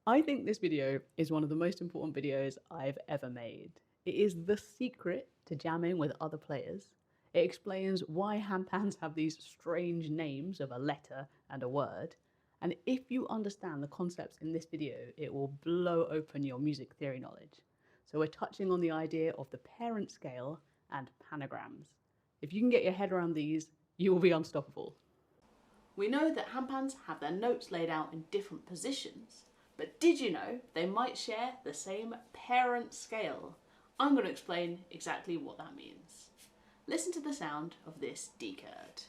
I think this video is one of the most important videos I've ever made. It is the secret to jamming with other players. It explains why handpans have these strange names of a letter and a word. And if you understand the concepts in this video, it will blow open your music theory knowledge. So we're touching on the idea of the parent scale and panagrams. If you can get your head around these, you will be unstoppable. We know that handpans have their notes laid out in different positions, but did you know they might share the same parent scale? I'm going to explain exactly what that means. Listen to the sound of this D chord.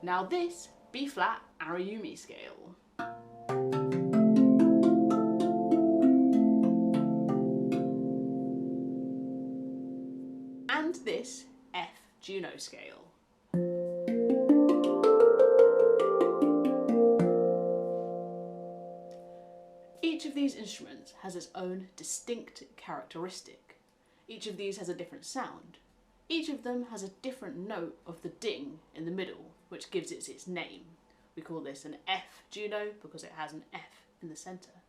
Now this B flat Ariumi scale. And this F Juno scale. Each of these instruments has its own distinct characteristic. Each of these has a different sound. Each of them has a different note of the ding in the middle, which gives it its name. We call this an F Juno because it has an F in the centre.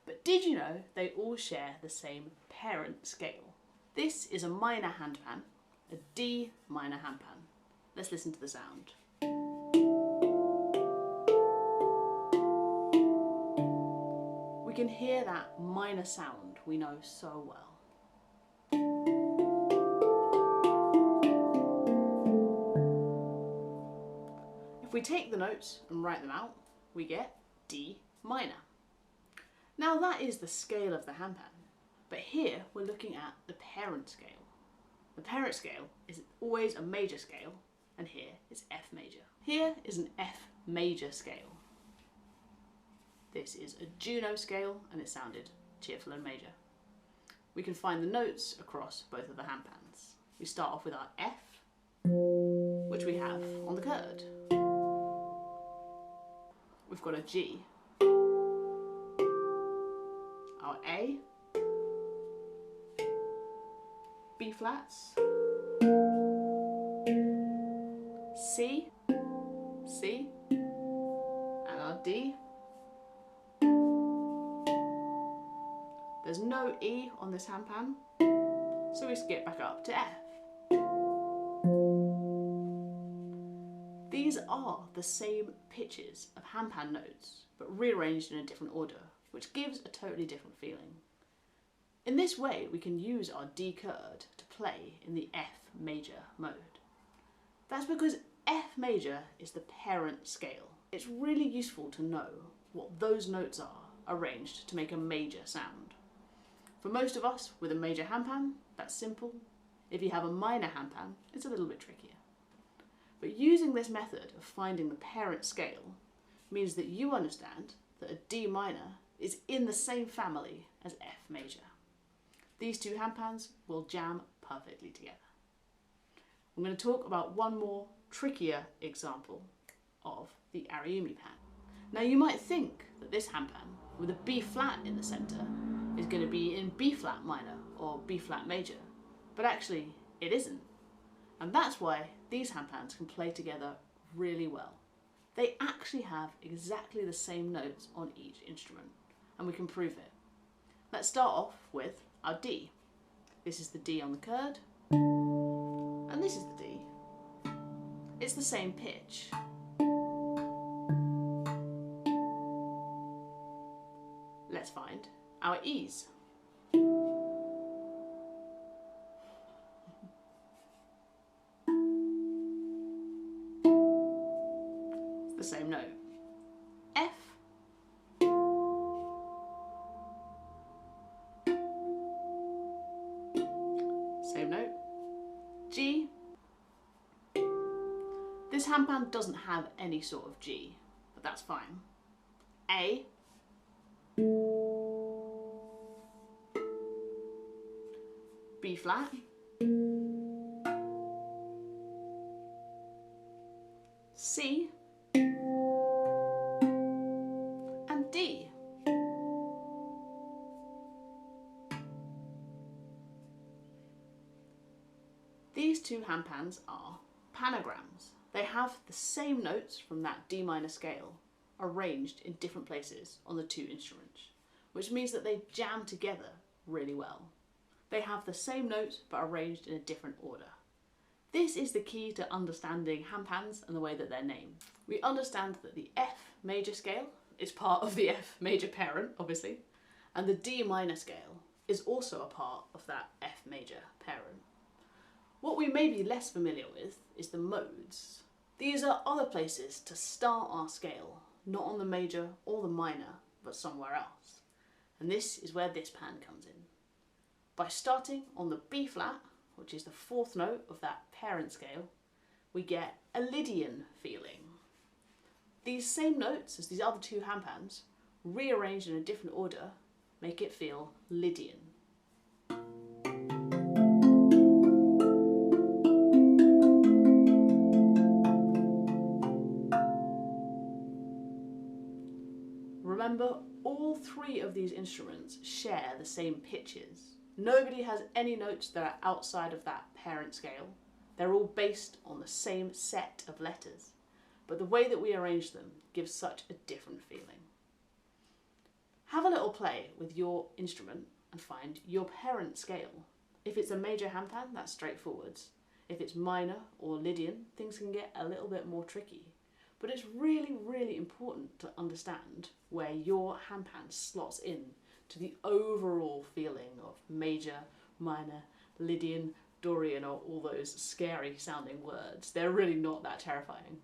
But did you know they all share the same parent scale? This is a minor handpan, a D minor handpan. Let's listen to the sound. We can hear that minor sound we know so well. If we take the notes and write them out, we get D minor. Now that is the scale of the handpan, but here we're looking at the parent scale. The parent scale is always a major scale, and here is F major. Here is an F major scale. This is a Juno scale, and it sounded cheerful and major. We can find the notes across both of the handpans. We start off with our F, which we have on the chord. We've got a G, our A, B flats, C, C, and our D. There's no E on this handpan, so we skip back up to F. These are the same pitches of handpan notes, but rearranged in a different order, which gives a totally different feeling. In this way, we can use our D chord to play in the F major mode. That's because F major is the parent scale. It's really useful to know what those notes are arranged to make a major sound. For most of us with a major handpan, that's simple. If you have a minor handpan, it's a little bit trickier. But using this method of finding the parent scale means that you understand that a D minor is in the same family as F major. These two handpans will jam perfectly together. I'm going to talk about one more trickier example of the Ariumi pan. Now you might think that this handpan with a B flat in the centre is going to be in B flat minor or B flat major, but actually it isn't. And that's why these handpans can play together really well. They actually have exactly the same notes on each instrument, and we can prove it. Let's start off with our D. This is the D on the chord, and this is the D. It's the same pitch. Let's find our E's. It's the same note. F. Same note. G. This handpan doesn't have any sort of G, but that's fine. A. B flat. C. And D. These two handpans are panagrams. They have the same notes from that D minor scale arranged in different places on the two instruments, which means that they jam together really well. They have the same notes but arranged in a different order. This is the key to understanding handpans and the way that they're named. We understand that the F major scale is part of the F major parent, obviously, and the D minor scale is also a part of that F major parent. What we may be less familiar with is the modes. These are other places to start our scale, not on the major or the minor, but somewhere else. And this is where this pan comes in. By starting on the B flat, which is the fourth note of that parent scale, we get a Lydian feeling. These same notes as these other two handpans, rearranged in a different order, make it feel Lydian. Remember, all three of these instruments share the same pitches. Nobody has any notes that are outside of that parent scale. They're all based on the same set of letters, but the way that we arrange them gives such a different feeling. Have a little play with your instrument and find your parent scale. If it's a major handpan, that's straightforward. If it's minor or Lydian, things can get a little bit more tricky. But it's really, really important to understand where your handpan slots in to the overall feeling of major, minor, Lydian, Dorian, or all those scary sounding words. They're really not that terrifying.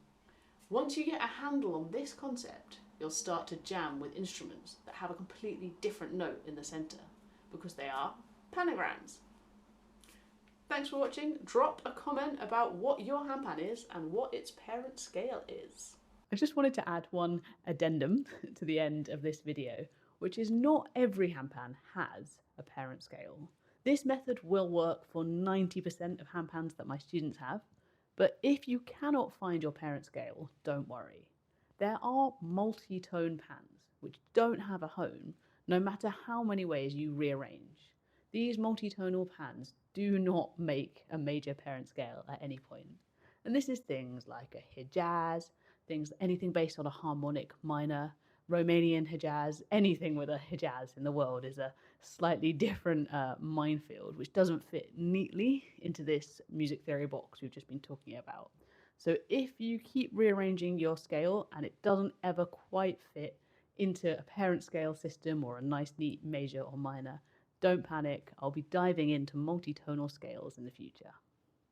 Once you get a handle on this concept, you'll start to jam with instruments that have a completely different note in the centre, because they are panagrams. Thanks for watching. Drop a comment about what your handpan is and what its parent scale is. I just wanted to add one addendum to the end of this video, which is not every handpan has a parent scale. This method will work for 90% of handpans that my students have, but if you cannot find your parent scale, don't worry. There are multi-tone pans which don't have a home, no matter how many ways you rearrange. These multi-tonal pans do not make a major parent scale at any point. And this is things like a Hijaz, anything based on a harmonic minor, Romanian Hijaz, anything with a Hijaz in the world is a slightly different minefield, which doesn't fit neatly into this music theory box we've just been talking about. So if you keep rearranging your scale and it doesn't ever quite fit into a parent scale system or a nice neat major or minor, don't panic. I'll be diving into multi-tonal scales in the future.